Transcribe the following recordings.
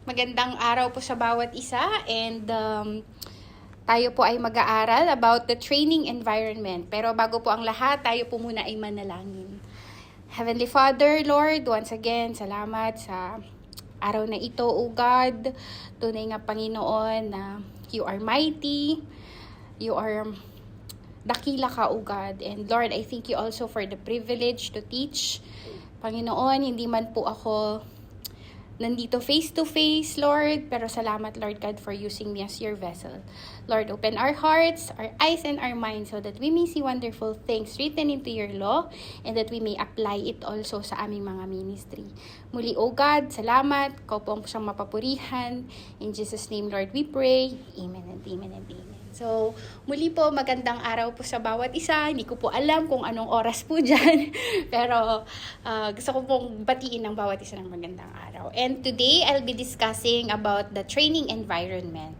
Magandang araw po sa bawat isa and tayo po ay mag-aaral about the training environment. Pero bago po ang lahat, tayo po muna ay manalangin. Heavenly Father, Lord, once again, salamat sa araw na ito, O God. Tunay nga Panginoon na you are mighty, you are dakila ka, O God. And Lord, I thank you also for the privilege to teach. Panginoon, hindi man po ako nandito face-to-face, Lord, pero salamat, Lord God, for using me as your vessel. Lord, open our hearts, our eyes, and our minds so that we may see wonderful things written into your law and that we may apply it also sa aming mga ministry. Muli, O God, salamat. Ikaw po ang siyang mapapurihan. In Jesus' name, Lord, we pray. Amen and amen and amen. So, muli po, magandang araw po sa bawat isa. Hindi ko po alam kung anong oras po dyan. Pero, gusto ko pong batiin ng bawat isa ng magandang araw. And today, I'll be discussing about the training environment.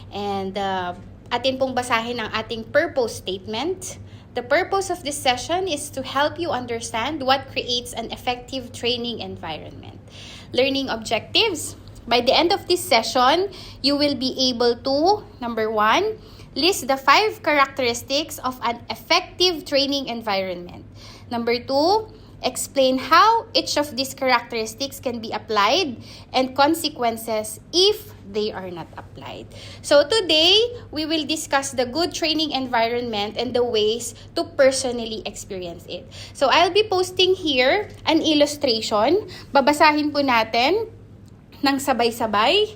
And, atin pong basahin ang ating purpose statement. The purpose of this session is to help you understand what creates an effective training environment. Learning objectives. By the end of this session, you will be able to, number 1, list the 5 characteristics of an effective training environment. Number 2, explain how each of these characteristics can be applied and consequences if they are not applied. So today, we will discuss the good training environment and the ways to personally experience it. So I'll be posting here an illustration. Babasahin po natin ng sabay-sabay.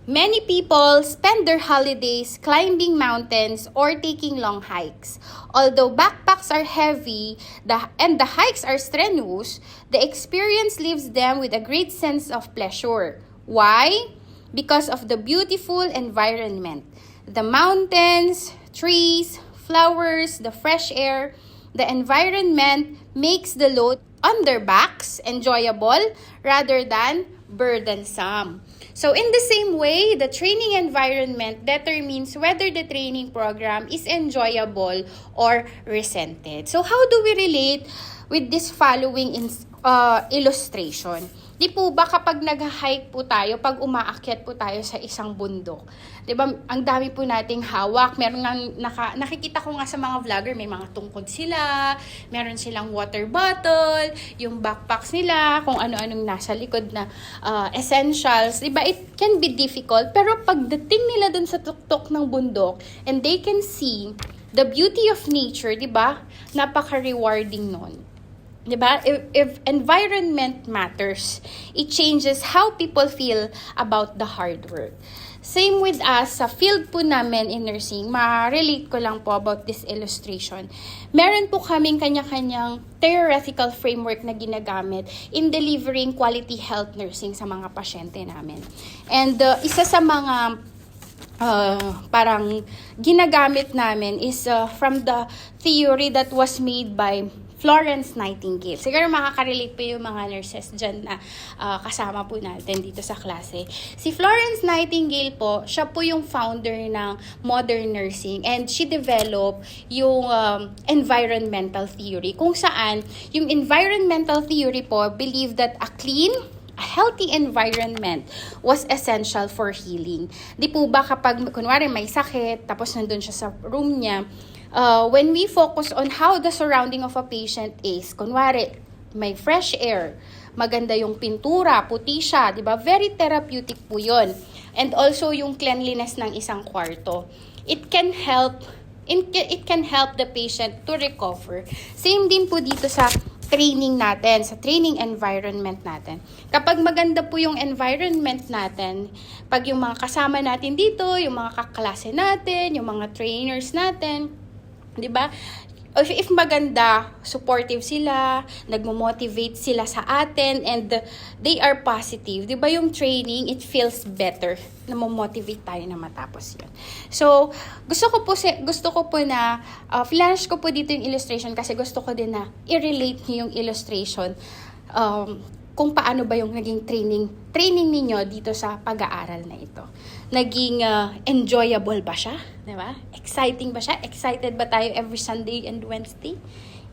Many people spend their holidays climbing mountains or taking long hikes. Although backpacks are heavy and the hikes are strenuous, the experience leaves them with a great sense of pleasure. Why? Because of the beautiful environment. The mountains, trees, flowers, the fresh air, the environment makes the load on their backs enjoyable rather than burdensome. So in the same way, the training environment determines whether the training program is enjoyable or resented. So how do we relate with this following illustration? Di po ba kapag nag-hike po tayo, pag umaakyat po tayo sa isang bundok, di ba, ang dami po nating hawak. Meron nga, nakikita ko nga sa mga vlogger, may mga tungkod sila, meron silang water bottle, yung backpacks nila, kung ano-anong nasa likod na essentials. Di ba, it can be difficult, pero pagdating nila dun sa tuktok ng bundok, and they can see the beauty of nature, di ba, napaka-rewarding nun. Diba? If environment matters, it changes how people feel about the hard work. Same with us, sa field po namin in nursing, ma-relate ko lang po about this illustration. Meron po kaming kanya-kanyang theoretical framework na ginagamit in delivering quality health nursing sa mga pasyente namin. And isa sa mga parang ginagamit namin is from the theory that was made by Florence Nightingale. Siguro makaka-relate po yung mga nurses dyan na kasama po natin dito sa klase. Si Florence Nightingale po, siya po yung founder ng modern nursing and she developed yung environmental theory. Kung saan, yung environmental theory po believe that a healthy environment was essential for healing. Di po ba kapag, kunwari may sakit, tapos nandun siya sa room niya, when we focus on how the surrounding of a patient is, kunwari, may fresh air, maganda yung pintura, puti siya, di ba? Very therapeutic po yun. And also yung cleanliness ng isang kwarto. It can help the patient to recover. Same din po dito sa training natin, sa training environment natin. Kapag maganda po yung environment natin, pag yung mga kasama natin dito, yung mga kaklase natin, yung mga trainers natin, di ba? If maganda, supportive sila, nagmo-motivate sila sa atin, and they are positive. Di ba yung training, it feels better na mo-motivate tayo na matapos yun. So, gusto ko po na, flash ko po dito yung illustration kasi gusto ko din na i-relate niyo yung illustration kung paano ba yung naging training ninyo dito sa pag-aaral na ito. Naging enjoyable ba siya? Diba? Exciting ba siya? Excited ba tayo every Sunday and Wednesday?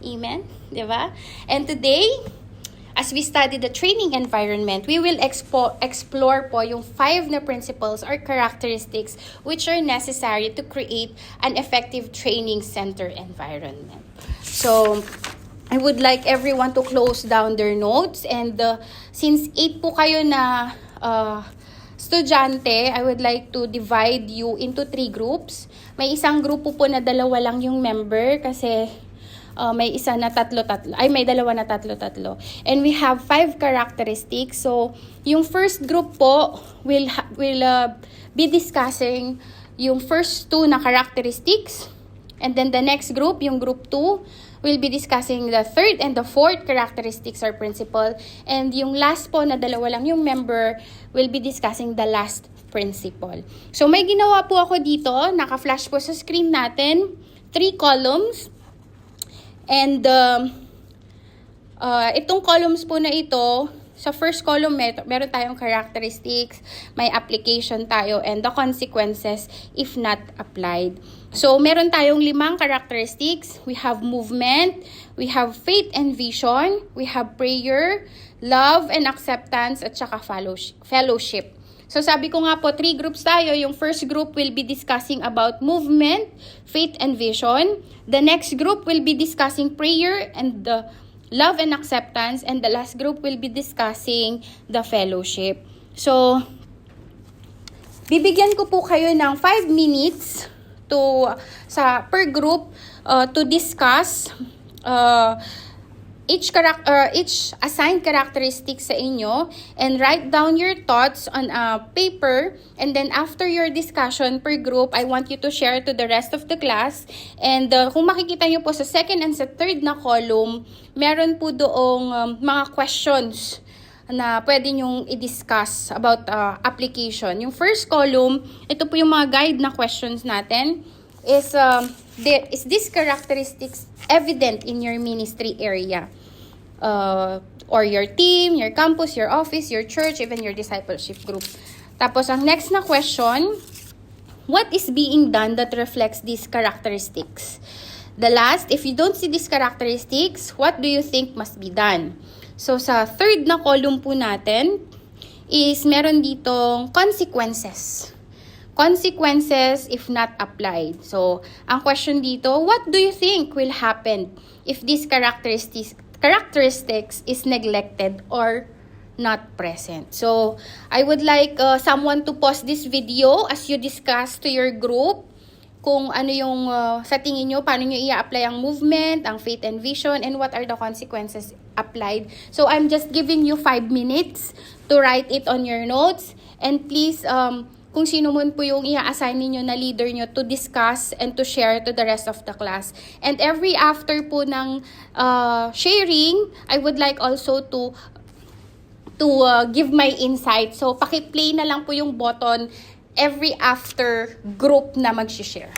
Amen? Diba? And today, as we study the training environment, we will explore po yung 5 na principles or characteristics which are necessary to create an effective training center environment. So, I would like everyone to close down their notes, and since 8 po kayo na estudyante, I would like to divide you into 3 groups. May isang grupo po na 2 lang yung member kasi may isa na tatlo-tatlo. Ay, may 2 na tatlo-tatlo. And we have 5 characteristics. So, yung first group po will be discussing yung first 2 na characteristics. And then the next group, yung group 2, we'll be discussing the third and the fourth characteristics or principle. And yung last po na 2 lang yung member will be discussing the last principle. So may ginawa po ako dito, naka-flash po sa screen natin, 3 columns. And itong columns po na ito, sa first column, meron tayong characteristics, may application tayo, and the consequences if not applied. So, meron tayong 5 characteristics. We have movement, we have faith and vision, we have prayer, love and acceptance, at saka fellowship. So, sabi ko nga po, 3 groups tayo. Yung first group will be discussing about movement, faith and vision. The next group will be discussing prayer and the love and acceptance, and the last group will be discussing the fellowship. So, bibigyan ko po kayo ng 5 minutes per group to discuss each assigned characteristic sa inyo, and write down your thoughts on a paper, and then after your discussion per group, I want you to share to the rest of the class. And kung makikita nyo po sa second and sa third na column, meron po doong mga questions na pwede nyong i-discuss about application. Yung first column, ito po yung mga guide na questions natin. Is this characteristics evident in your ministry area? Or your team, your campus, your office, your church, even your discipleship group. Tapos, ang next na question, what is being done that reflects these characteristics? The last, if you don't see these characteristics, what do you think must be done? So, sa third na column po natin, is meron ditong consequences. Consequences if not applied. So, ang question dito, what do you think will happen if these characteristics is neglected or not present? So, I would like someone to pause this video as you discuss to your group kung ano yung sa tingin nyo, paano nyo i-apply ang movement, ang faith and vision, and what are the consequences applied. So, I'm just giving you 5 minutes to write it on your notes. And please, kung sino man po yung i-assign ninyo na leader nyo, to discuss and to share to the rest of the class. And every after po ng sharing, I would like also to give my insight. So, paki-play na lang po yung button every after group na mag-share.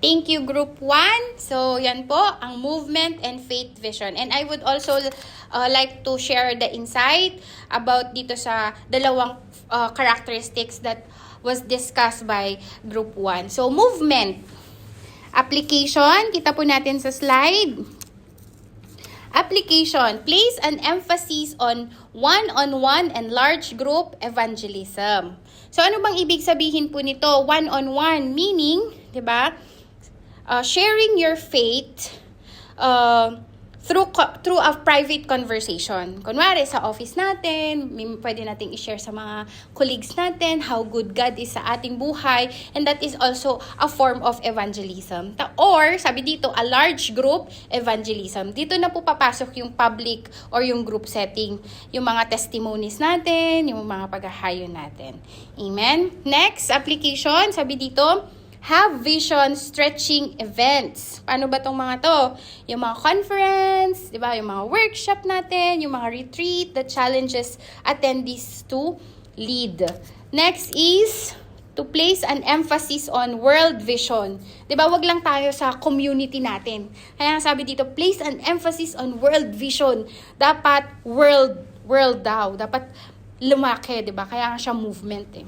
Thank you, Group 1. So, yan po, ang movement and faith vision. And I would also like to share the insight about dito sa dalawang characteristics that was discussed by Group 1. So, movement. Application, kita po natin sa slide. Application, place an emphasis on one-on-one and large group evangelism. So, ano bang ibig sabihin po nito? One-on-one, meaning, di ba, sharing your faith through a private conversation. Kunwari, sa office natin, pwede nating i-share sa mga colleagues natin how good God is sa ating buhay, and that is also a form of evangelism. Or, sabi dito, a large group evangelism. Dito na po papasok yung public or yung group setting, yung mga testimonies natin, yung mga paghahayo natin. Amen? Next, application, sabi dito, have vision stretching events. Paano ba tong mga to? Yung mga conference, di ba? Yung mga workshop natin, yung mga retreat that challenges attendees to lead. Next is to place an emphasis on world vision. Di ba? Wag lang tayo sa community natin. Kaya sabi dito, place an emphasis on world vision. Dapat world daw. Dapat lumaki, di ba? Kaya nga siya movement eh.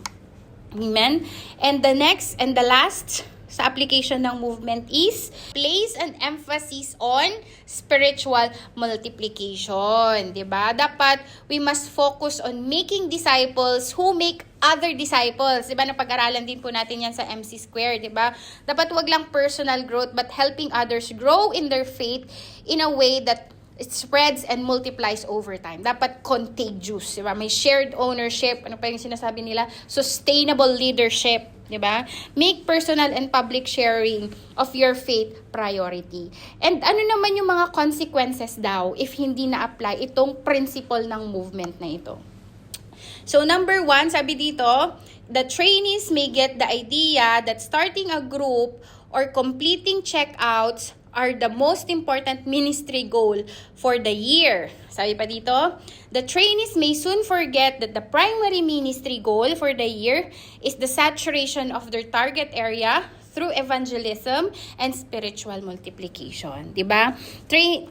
Amen? And the next and the last sa application ng movement is place an emphasis on spiritual multiplication. Diba? Dapat we must focus on making disciples who make other disciples. Diba? Napag-aralan din po natin yan sa MC Square. Diba? Dapat wag lang personal growth but helping others grow in their faith in a way that it spreads and multiplies over time. Dapat contagious, di ba? May shared ownership, ano pa yung sinasabi nila? Sustainable leadership, di ba? Make personal and public sharing of your faith priority. And ano naman yung mga consequences daw if hindi na-apply itong principle ng movement na ito? So, number 1, sabi dito, the trainees may get the idea that starting a group or completing checkouts are the most important ministry goal for the year. Sabi pa dito, the trainees may soon forget that the primary ministry goal for the year is the saturation of their target area through evangelism and spiritual multiplication. Diba?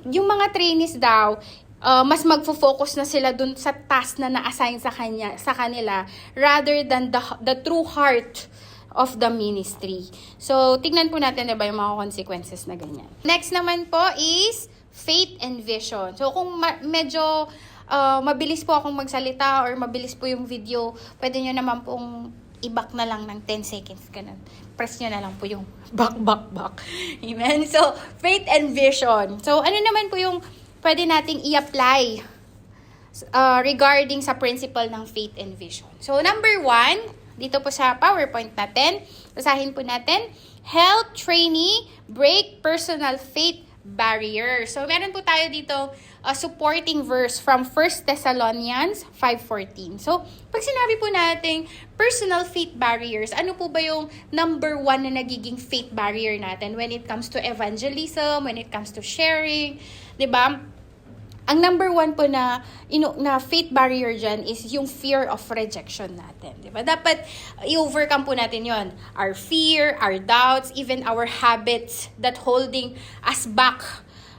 Yung mga trainees daw, mas magfo-focus na sila dun sa task na na-assign sa kanila rather than the true heart of the ministry. So, tignan po natin diba yung mga consequences na ganyan. Next naman po is faith and vision. So, kung medyo mabilis po akong magsalita or mabilis po yung video, pwede nyo naman pong i-back na lang ng 10 seconds. Ganun. Press nyo na lang po yung back. Amen? So, faith and vision. So, ano naman po yung pwede nating i-apply regarding sa principle ng faith and vision. So, number 1, dito po sa PowerPoint natin, basahin po natin, help trainee break personal faith barrier. So, meron po tayo dito supporting verse from 1 Thessalonians 5:14. So, pag sinabi po natin personal faith barriers, ano po ba yung number 1 na nagiging faith barrier natin when it comes to evangelism, when it comes to sharing, di ba? Ang number 1 po na faith barrier dyan is yung fear of rejection natin. Diba? Dapat i-overcome po natin yon. Our fear, our doubts, even our habits that holding us back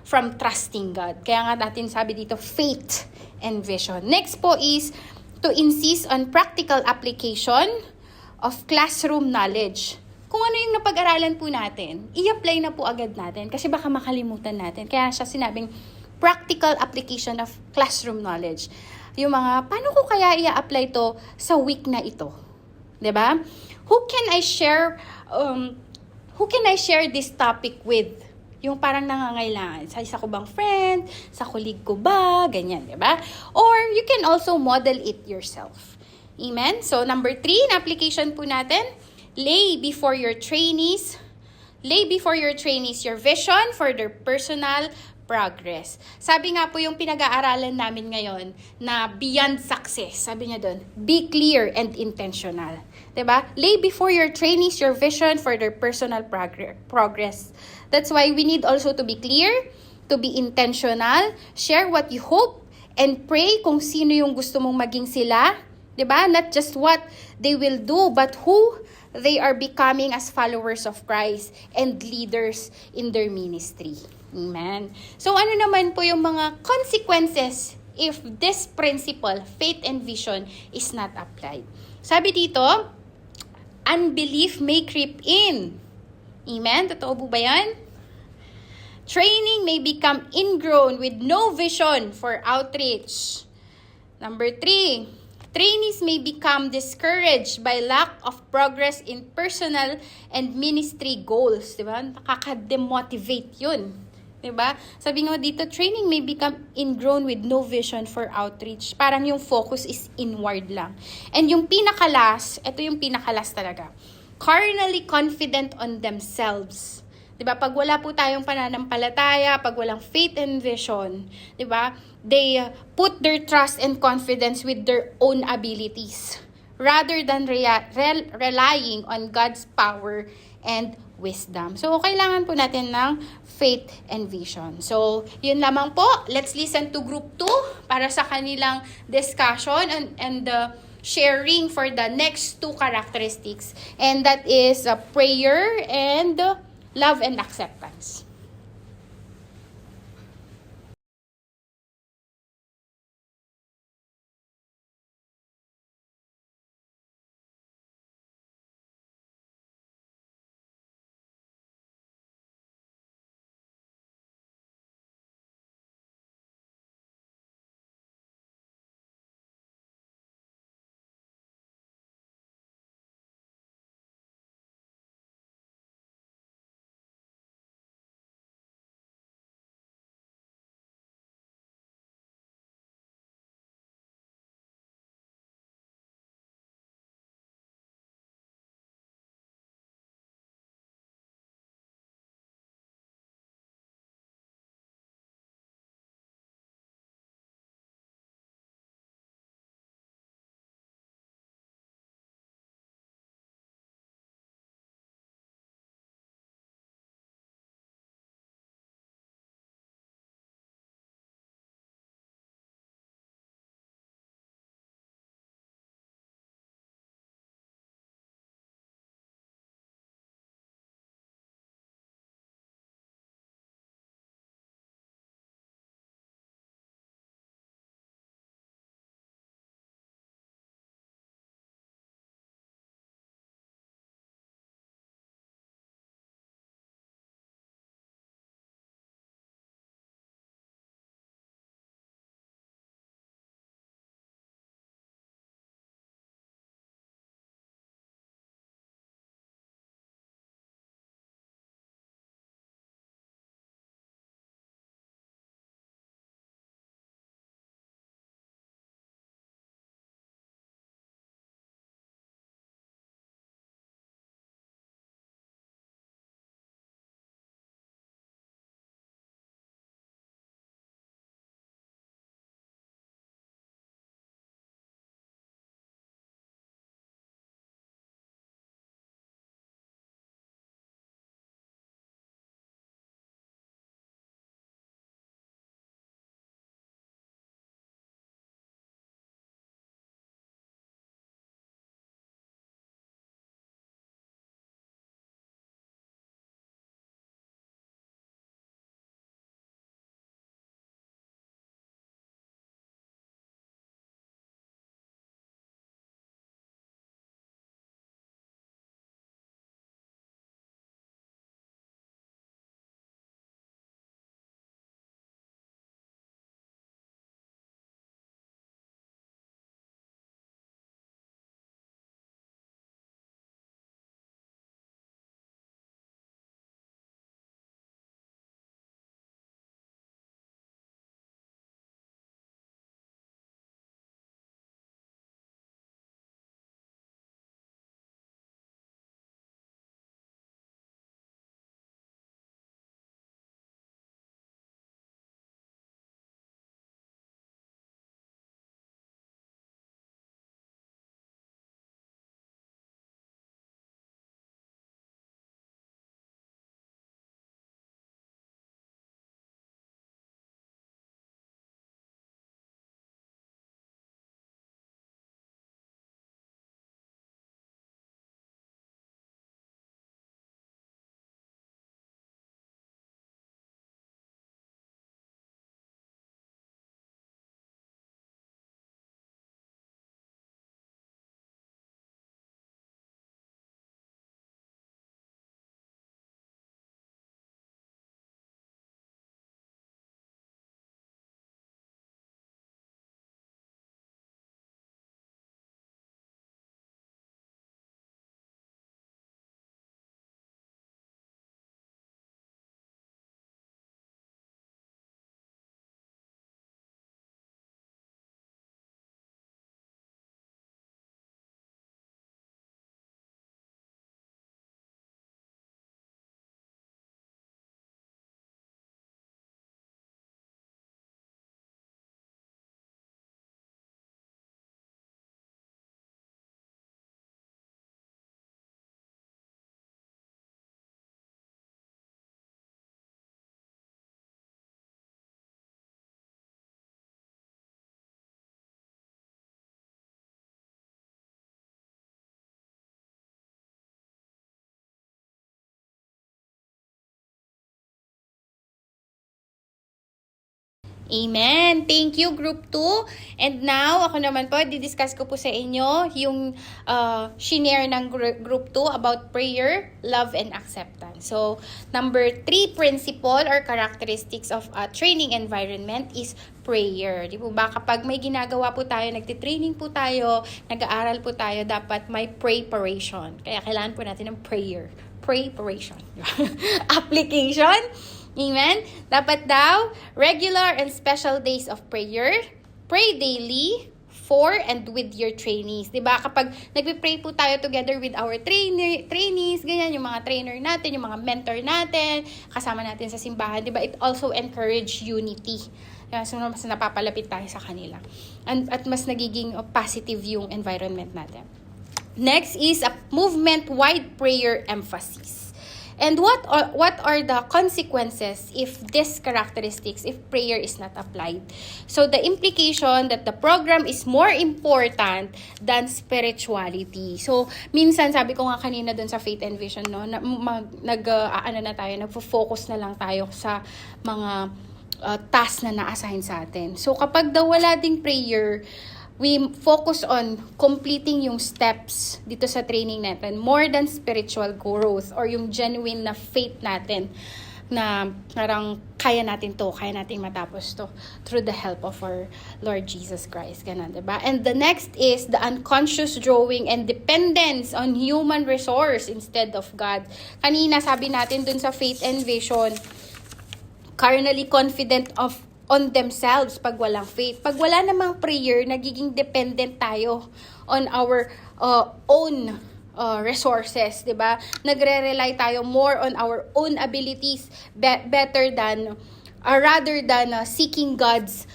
from trusting God. Kaya nga natin sabi dito, faith and vision. Next po is to insist on practical application of classroom knowledge. Kung ano yung napag-aralan po natin, i-apply na po agad natin kasi baka makalimutan natin. Kaya siya sinabing practical application of classroom knowledge. Yung mga, paano ko kaya i-apply to sa week na ito? 'Di ba? Who can I share this topic with? Yung parang nangangailangan. Sa isa ko bang friend? Sa colleague ko ba? Ganyan, 'di ba? Or you can also model it yourself. Amen? So, number 3, na application po natin, lay before your trainees your vision for their personal progress. Sabi nga po yung pinag-aaralan namin ngayon na beyond success. Sabi niya doon, be clear and intentional. 'Di ba? Lay before your trainees your vision for their personal progress. That's why we need also to be clear, to be intentional, share what you hope, and pray kung sino yung gusto mong maging sila, 'Di ba? Not just what they will do, but who they are becoming as followers of Christ and leaders in their ministry. Amen. So ano naman po yung mga consequences if this principle, faith and vision, is not applied? Sabi dito, unbelief may creep in. Amen? Totoo po ba yan? Training may become ingrown with no vision for outreach. Number 3, trainees may become discouraged by lack of progress in personal and ministry goals. Diba? Nakaka-demotivate yun. Diba? Sabi nga dito, training may become ingrown with no vision for outreach. Parang yung focus is inward lang. And yung pinakalas, ito yung pinakalas talaga. Carnally confident on themselves. 'Di ba? Pag wala po tayong pananampalataya, pag walang faith and vision, 'di ba? They put their trust and confidence with their own abilities rather than relying on God's power and wisdom. So, kailangan po natin ng faith and vision. So, yun lamang po. Let's listen to group 2 para sa kanilang discussion and sharing for the next 2 characteristics. And that is prayer and love and acceptance. Amen. Thank you, Group 2. And now, ako naman po, didiscuss ko po sa inyo yung shinare ng Group 2 about prayer, love, and acceptance. So, number 3 principle or characteristics of a training environment is prayer. Di po ba? Kapag may ginagawa po tayo, nagtitraining po tayo, nag-aaral po tayo, dapat may preparation. Kaya kailangan po natin ng prayer. Preparation. Application. Amen? Dapat daw, regular and special days of prayer, pray daily, for and with your trainees. Diba? Kapag nagpe-pray po tayo together with our trainees, ganyan, yung mga trainer natin, yung mga mentor natin, kasama natin sa simbahan, diba? It also encourage unity. Diba? So, mas napapalapit tayo sa kanila. At mas nagiging positive yung environment natin. Next is a movement-wide prayer emphasis. And what are the consequences if these characteristics, if prayer is not applied? So the implication that the program is more important than spirituality. So minsan sabi ko nga kanina dun sa Faith and Vision, no, nagfo-focus na lang tayo sa mga task na na-assign sa atin. So kapag daw wala ding prayer, we focus on completing yung steps dito sa training natin more than spiritual growth or yung genuine na faith natin na parang kaya natin matapos to through the help of our Lord Jesus Christ. Ganun, diba? And the next is the unconscious drawing and dependence on human resource instead of God. Kanina sabi natin dun sa Faith and Vision, carnally confident on themselves pag walang faith. Pag wala namang prayer, nagiging dependent tayo on our own resources, 'di ba? Nagre-rely tayo more on our own abilities rather than seeking God's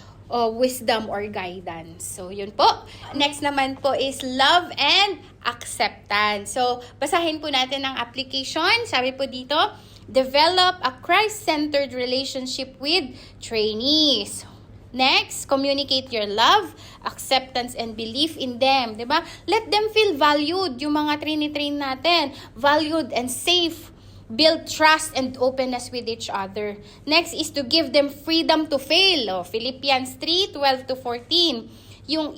wisdom or guidance. So, yun po. Next naman po is love and acceptance. So, basahin po natin ang application. Sabi po dito, develop a Christ-centered relationship with trainees. Next, communicate your love, acceptance, and belief in them. Diba? Let them feel valued, yung mga train natin. Valued and safe. Build trust and openness with each other. Next is to give them freedom to fail. Philippians 3:12-14. Yung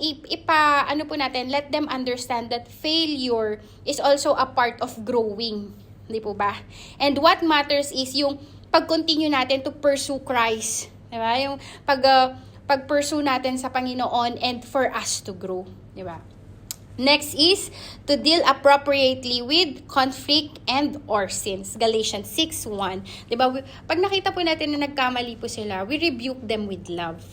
let them understand that failure is also a part of growing. Di po ba? And what matters is yung pag-continue natin to pursue Christ. Di ba? Yung pag-pursue natin sa Panginoon and for us to grow. Di ba? Next is to deal appropriately with conflict and or sins. Galatians 6:1. Di ba? Pag nakita po natin na nagkamali po sila, we rebuke them with love.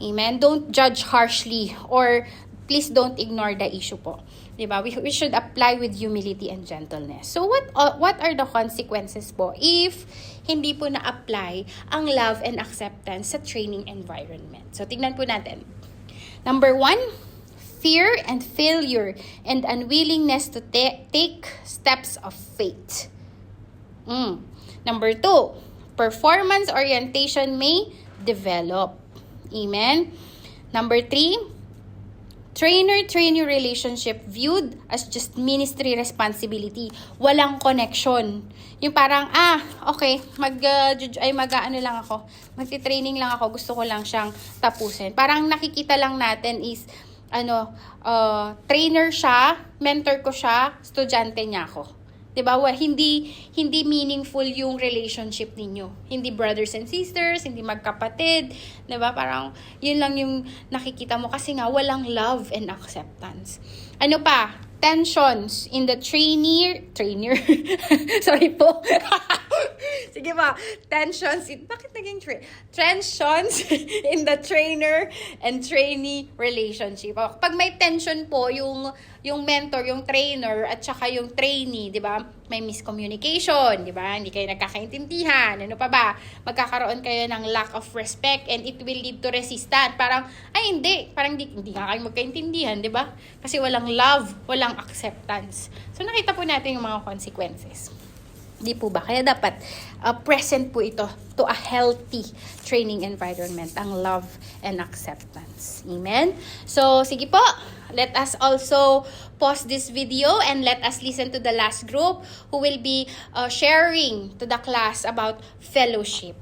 Amen? Don't judge harshly or please don't ignore the issue po. Diba? We should apply with humility and gentleness. So what are the consequences po if hindi po na-apply ang love and acceptance sa training environment? So tingnan po natin. Number 1, fear and failure and unwillingness to take steps of faith. Number 2, performance orientation may develop. Amen? Number 3, trainer-trainee relationship viewed as just ministry responsibility. Walang connection. Yung parang, okay, mag-ano lang ako. Magti-training lang ako. Gusto ko lang siyang tapusin. Parang nakikita lang natin is, trainer siya, mentor ko siya, estudyante niya ako. Diba? Hindi meaningful yung relationship ninyo. Hindi brothers and sisters, hindi magkapatid. Diba? Parang yun lang yung nakikita mo kasi nga walang love and acceptance. Ano pa? Tensions in the trainer. Sorry po. Sige pa. Tensions in the trainer and trainee relationship. Pag may tension po, yung mentor, yung trainer, at saka yung trainee, di ba? May miscommunication, di ba? Hindi kayo nagkakaintindihan. Ano pa ba? Magkakaroon kayo ng lack of respect and it will lead to resistance. Parang, hindi. Parang hindi nga kayo magkaintindihan, di ba? Kasi walang love, walang acceptance. So, nakita po natin yung mga consequences. Di po ba? Kaya dapat present po ito to a healthy training environment, ang love and acceptance. Amen? So, sige po. Let us also pause this video and let us listen to the last group who will be sharing to the class about fellowship.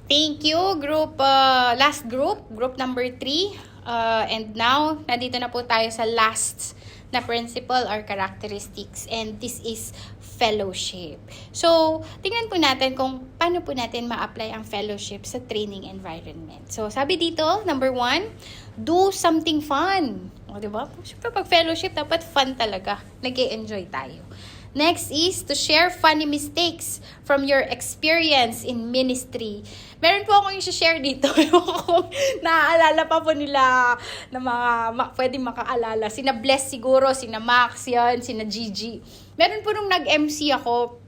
Thank you, last group number 3. And now, nandito na po tayo sa last na principle or characteristics. And this is fellowship. So, tingnan po natin kung paano po natin ma-apply ang fellowship sa training environment. So, sabi dito, number 1, do something fun. O, diba? Siyempre, pag fellowship, dapat fun talaga. Nag-e-enjoy tayo. Next is to share funny mistakes from your experience in ministry. Meron po akong i-share dito. Kung naaalala pa po nila na mga pwedeng makaalala. Sina Bless siguro, sina Max yan, sina Gigi. Meron po nung nag-MC ako.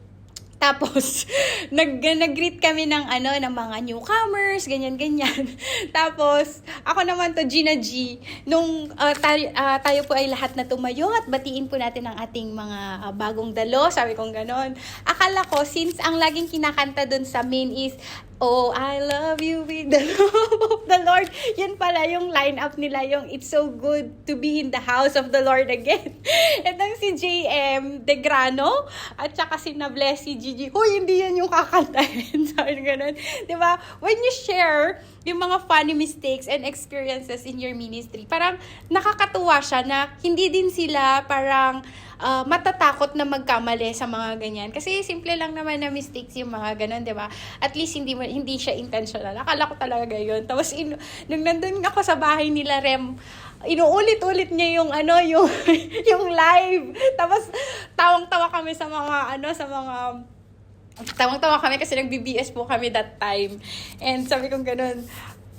Tapos, nag-greet kami ng mga newcomers, ganyan-ganyan. Tapos, ako naman to, Gina G, nung tayo po ay lahat na tumayo at batiin po natin ang ating mga bagong dalo, sabi kong ganon. Akala ko, since ang laging kinakanta dun sa main is, oh, I love you with the love of the Lord. Yun pala yung line-up nila, yung it's so good to be in the house of the Lord again. Itong si JM Degrano, at saka si Nabless, si Gigi, huy, hindi yan yung kakantahin. Sabi ganun. Diba? When you share yung mga funny mistakes and experiences in your ministry, parang nakakatuwa siya na hindi din sila parang matatakot na magkamali sa mga ganyan. Kasi simple lang naman na mistakes yung mga ganun, di ba? At least hindi siya intentional. Akala ko talaga yun. Tapos nung nandun ako sa bahay nila Rem, inuulit-ulit niya yung yung live. Tapos tawang-tawa kami tawang-tawa kami kasi nag-BBS po kami that time. And sabi kong ganun,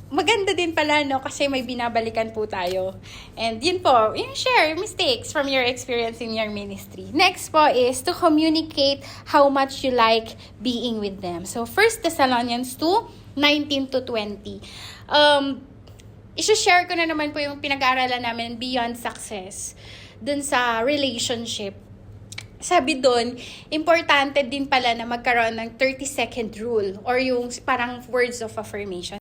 maganda din pala, no? Kasi may binabalikan po tayo. And yun po, yung share mistakes from your experience in your ministry. Next po is to communicate how much you like being with them. So, 1 Thessalonians 2:19-20. I-share ko na naman po yung pinag-aaralan namin beyond success dun sa relationship. Sabi doon, importante din pala na magkaroon ng 30-second rule or yung parang words of affirmation.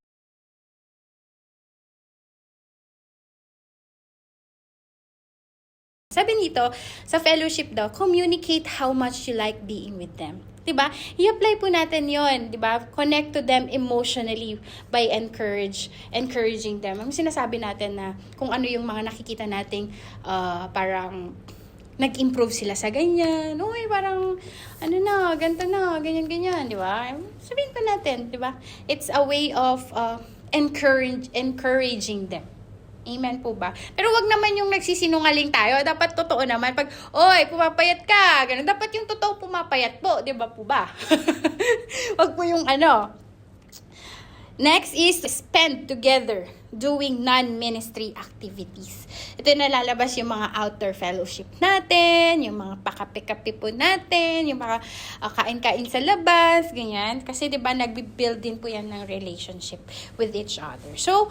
Sabi nito, sa fellowship daw, communicate how much you like being with them. Diba? I-apply po natin yon, diba? Connect to them emotionally by encouraging them. Ang sinasabi natin na kung ano yung mga nakikita nating parang nag-improve sila sa ganyan. Uy, parang, ganito na, ganyan-ganyan, di ba? Sabihin pa natin, di ba? It's a way of encouraging them. Amen po ba? Pero wag naman yung nagsisinungaling tayo. Dapat totoo naman. Pag, oy, pumapayat ka. Ganun. Dapat yung totoo pumapayat po. Di ba po ba? Wag po yung Next is spend together doing non-ministry activities. Ito na lalabas yung mga outdoor fellowship natin, yung mga pakape-kape po natin, yung mga kain-kain sa labas, ganyan. Kasi diba nagbi-build din po yan ng relationship with each other. So,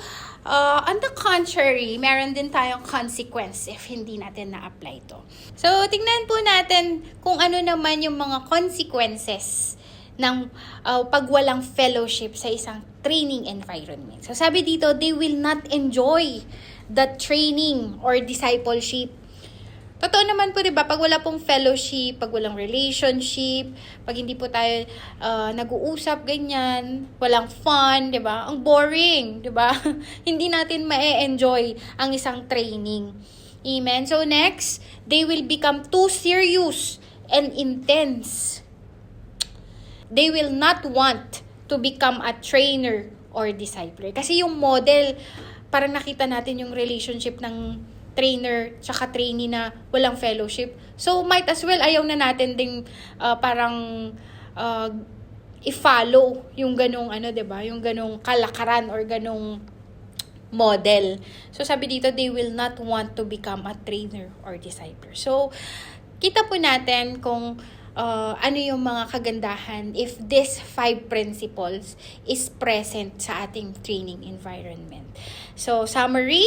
on the contrary, meron din tayong consequence if hindi natin na-apply to. So, tingnan po natin kung ano naman yung mga consequences ng pag walang fellowship sa isang training environment. So sabi dito, they will not enjoy the training or discipleship. Totoo naman po, diba? Pag wala pong fellowship, pag walang relationship, pag hindi po tayo nag-uusap, ganyan, walang fun, diba? Ang boring, diba? Hindi natin ma-enjoy ang isang training. Amen? So next, they will become too serious and intense. They will not want to become a trainer or discipler. Kasi yung model, parang nakita natin yung relationship ng trainer tsaka trainee na walang fellowship. So, might as well, ayaw na natin ding i-follow yung ganong diba? Yung ganong kalakaran or ganong model. So, sabi dito, they will not want to become a trainer or discipler. So, kita po natin kung ano yung mga kagandahan if these 5 principles is present sa ating training environment. So, summary,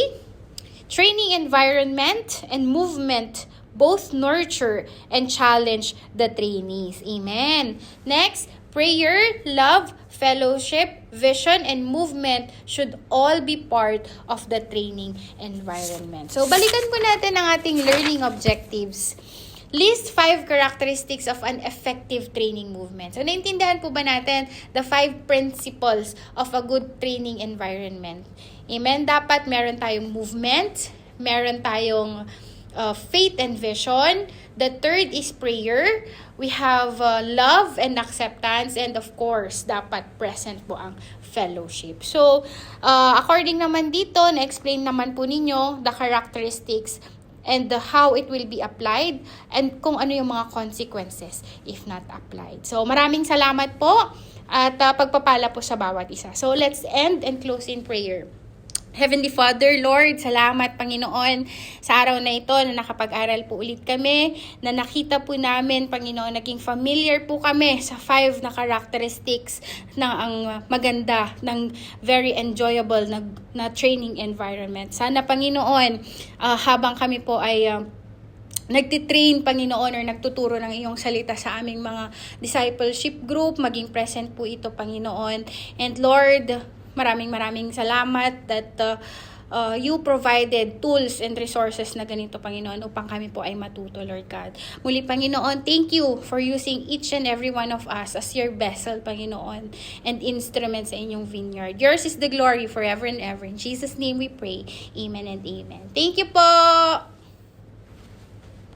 training environment and movement both nurture and challenge the trainees. Amen. Next, prayer, love, fellowship, vision, and movement should all be part of the training environment. So, balikan po natin ang ating learning objectives. List 5 characteristics of an effective training movement. So, naintindihan po ba natin the 5 principles of a good training environment? Amen? Dapat meron tayong movement, meron tayong faith and vision. The third is prayer. We have love and acceptance. And of course, dapat present po ang fellowship. So, according naman dito, na-explain naman po ninyo the characteristics and how it will be applied and kung ano yung mga consequences if not applied. So, maraming salamat po at pagpapala po sa bawat isa. So, let's end and close in prayer. Heavenly Father, Lord, salamat Panginoon sa araw na ito na nakapag-aral po ulit kami, na nakita po namin, Panginoon, naging familiar po kami sa 5 na characteristics ng ang maganda, ng very enjoyable na training environment. Sana Panginoon, habang kami po ay nagtitrain, Panginoon, or nagtuturo ng iyong salita sa aming mga discipleship group, maging present po ito, Panginoon. And Lord, maraming salamat that you provided tools and resources na ganito, Panginoon, upang kami po ay matuto, Lord God. Muli, Panginoon, thank you for using each and every one of us as your vessel, Panginoon, and instruments sa inyong vineyard. Yours is the glory forever and ever. In Jesus' name we pray. Amen and amen. Thank you po!